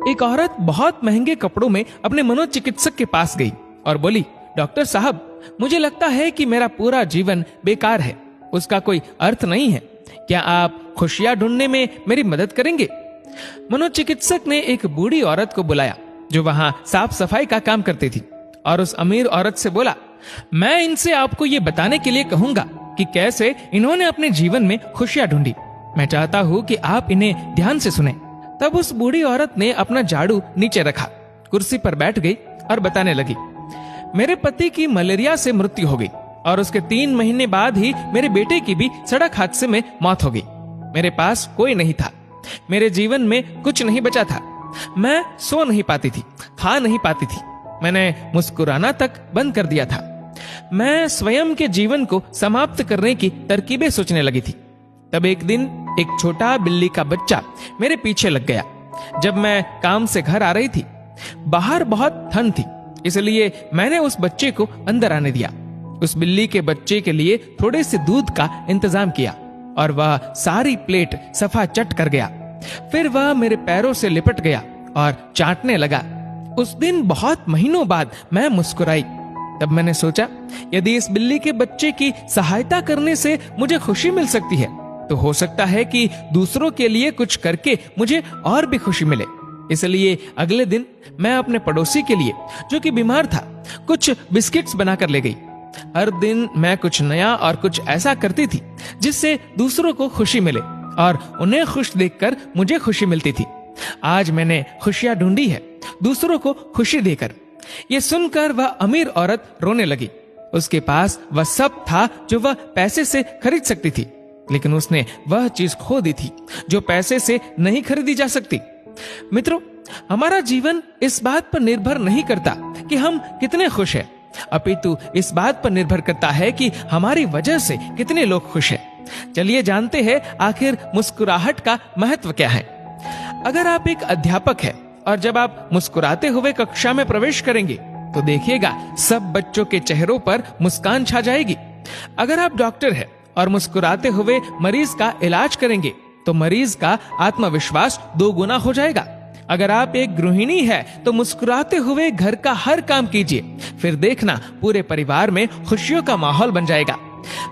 एक औरत बहुत महंगे कपड़ों में अपने मनोचिकित्सक के पास गई और बोली, डॉक्टर साहब, मुझे लगता है कि मेरा पूरा जीवन बेकार है, उसका कोई अर्थ नहीं है। क्या आप खुशियां ढूंढने में मेरी मदद करेंगे? मनोचिकित्सक ने एक बूढ़ी औरत को बुलाया जो वहां साफ सफाई का काम करती थी और उस अमीर औरत से बोला, मैं इनसे आपको ये बताने के लिए कहूंगा कि कैसे इन्होंने अपने जीवन में खुशियां ढूंढी। मैं चाहता हूं कि आप इन्हें ध्यान से सुने। तब उस बूढ़ी औरत ने अपना झाड़ू नीचे रखा, कुर्सी पर बैठ गई और बताने लगी, मेरे पति की मलेरिया से मृत्यु हो गई और उसके 3 महीने बाद ही मेरे बेटे की भी सड़क हादसे में मौत हो गई। मेरे पास कोई नहीं था, मेरे जीवन में कुछ नहीं बचा था। मैं सो नहीं पाती थी, खा नहीं पाती थी, मैंने मुस्कुराना तक बंद कर दिया था। मैं स्वयं के जीवन को समाप्त करने की तरकीबें सोचने लगी थी। तब एक दिन एक छोटा बिल्ली का बच्चा मेरे पीछे लग गया। जब मैं काम से घर आ रही थी, बाहर बहुत ठंड थी, इसलिए मैंने उस बच्चे को अंदर आने दिया। उस बिल्ली के बच्चे के लिए थोड़े से दूध का इंतजाम किया और वह सारी प्लेट सफा चट कर गया। फिर वह मेरे पैरों से लिपट गया और चाटने लगा। उस दिन बहुत महीनों बाद मैं मुस्कुराई। तब मैंने सोचा, यदि इस बिल्ली के बच्चे की सहायता करने से मुझे खुशी मिल सकती है, तो हो सकता है कि दूसरों के लिए कुछ करके मुझे और भी खुशी मिले। इसलिए अगले दिन मैं अपने पड़ोसी के लिए, जो कि बीमार था, कुछ बिस्किट्स बनाकर ले गई। हर दिन मैं कुछ नया और कुछ ऐसा करती थी जिससे दूसरों को खुशी मिले और उन्हें खुश देखकर मुझे खुशी मिलती थी। आज मैंने खुशियां ढूंढी है, दूसरों को खुशी देकर। ये सुनकर वह अमीर औरत रोने लगी। उसके पास वह सब था जो वह पैसे से खरीद सकती थी, लेकिन उसने वह चीज खो दी थी जो पैसे से नहीं खरीदी जा सकती। मित्रों, हमारा जीवन इस बात पर निर्भर नहीं करता कि हम कितने खुश हैं, अपितु इस बात पर निर्भर करता है कि हमारी वजह से कितने लोग खुश हैं। चलिए जानते हैं आखिर मुस्कुराहट का महत्व क्या है। अगर आप एक अध्यापक हैं और जब आप मुस्कुराते हुए कक्षा में प्रवेश करेंगे तो देखिएगा सब बच्चों के चेहरों पर मुस्कान छा जाएगी। अगर आप डॉक्टर हैं और मुस्कुराते हुए मरीज का इलाज करेंगे तो मरीज का आत्मविश्वास 2 गुना हो जाएगा। अगर आप एक गृहिणी है तो मुस्कुराते हुए घर का हर काम कीजिए, फिर देखना पूरे परिवार में खुशियों का माहौल बन जाएगा।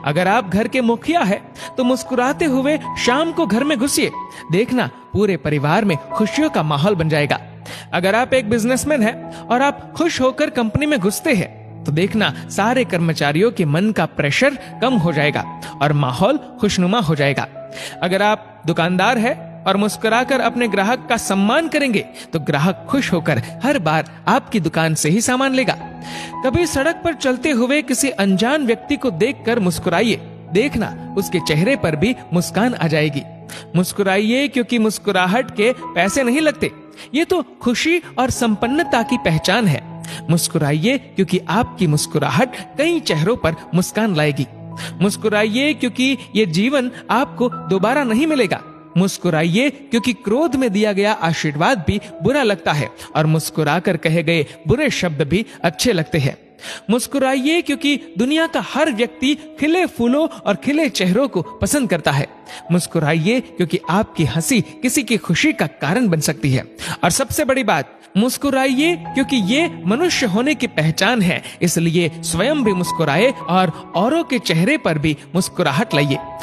अगर आप घर के मुखिया है तो मुस्कुराते हुए शाम को घर में घुसिए, देखना पूरे परिवार में खुशियों का माहौल बन जाएगा। अगर आप एक बिजनेसमैन है और आप खुश होकर कंपनी में घुसते हैं तो देखना सारे कर्मचारियों के मन का प्रेशर कम हो जाएगा और माहौल खुशनुमा हो जाएगा। अगर आप दुकानदार है और मुस्कुराकर अपने ग्राहक का सम्मान करेंगे तो ग्राहक खुश होकर हर बार आपकी दुकान से ही सामान लेगा। कभी सड़क पर चलते हुए किसी अनजान व्यक्ति को देखकर मुस्कुराइए, देखना उसके चेहरे पर भी मुस्कान आ जाएगी। मुस्कुराइए क्योंकि मुस्कुराहट के पैसे नहीं लगते, ये तो खुशी और संपन्नता की पहचान है। मुस्कुराइए क्योंकि आपकी मुस्कुराहट कई चेहरों पर मुस्कान लाएगी। मुस्कुराइए क्योंकि ये जीवन आपको दोबारा नहीं मिलेगा। मुस्कुराइए क्योंकि क्रोध में दिया गया आशीर्वाद भी बुरा लगता है और मुस्कुराकर कहे गए बुरे शब्द भी अच्छे लगते हैं। मुस्कुराइए क्योंकि दुनिया का हर व्यक्ति खिले फूलों और खिले चेहरों को पसंद करता है। मुस्कुराइए क्योंकि आपकी हंसी किसी की खुशी का कारण बन सकती है। और सबसे बड़ी बात, मुस्कुराइए क्योंकि ये मनुष्य होने की पहचान है, इसलिए स्वयं भी मुस्कुराए और औरों के चेहरे पर भी मुस्कुराहट लाइए।